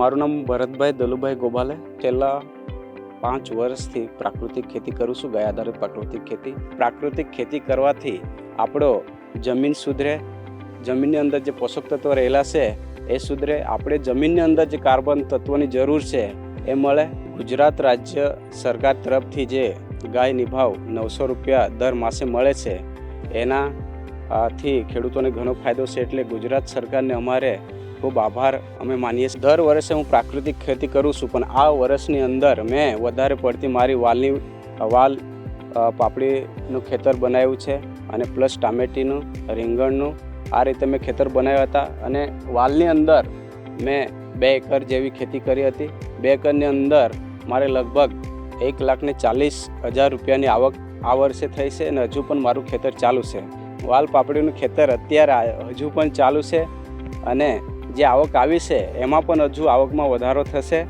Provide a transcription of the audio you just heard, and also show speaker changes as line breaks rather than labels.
મારું નામ ભરતભાઈ દલુભાઈ ગોભાલે. છેલ્લા 5 વર્ષથી પ્રાકૃતિક ખેતી કરું છું, ગાય આધારિત પ્રાકૃતિક ખેતી કરવાથી આપણો જમીન સુધરે, જમીનની અંદર જે પોષક તત્વો રહેલા છે એ સુધરે, આપણે જમીનની અંદર જે કાર્બન તત્વોની જરૂર છે એ મળે. ગુજરાત રાજ્ય સરકાર તરફથી જે ગાય નિભાવ 900 રૂપિયા દર માસે મળે છે, એનાથી ખેડૂતોને ઘણો ફાયદો છે. એટલે ગુજરાત સરકારને અમારે ખૂબ આભાર અમે માનીએ છીએ. દર વર્ષે હું પ્રાકૃતિક ખેતી કરું છું, પણ આ વર્ષની અંદર મેં વધારે પડતી મારી વાલ પાપડીનું ખેતર બનાવ્યું છે અને પ્લસ ટામેટીનું, રીંગણનું, આ રીતે મેં ખેતર બનાવ્યા હતા. અને વાલની અંદર મેં 2 એકર જેવી ખેતી કરી હતી. 2 એકરની અંદર મારે લગભગ 1,40,000 રૂપિયાની આવક આ વર્ષે થઈ છે અને હજુ પણ મારું ખેતર ચાલુ છે. વાલ પાપડીનું ખેતર અત્યારે હજુ પણ ચાલુ છે અને જે આવક આવી છે એમાં પણ હજુ આવકમાં વધારો થશે.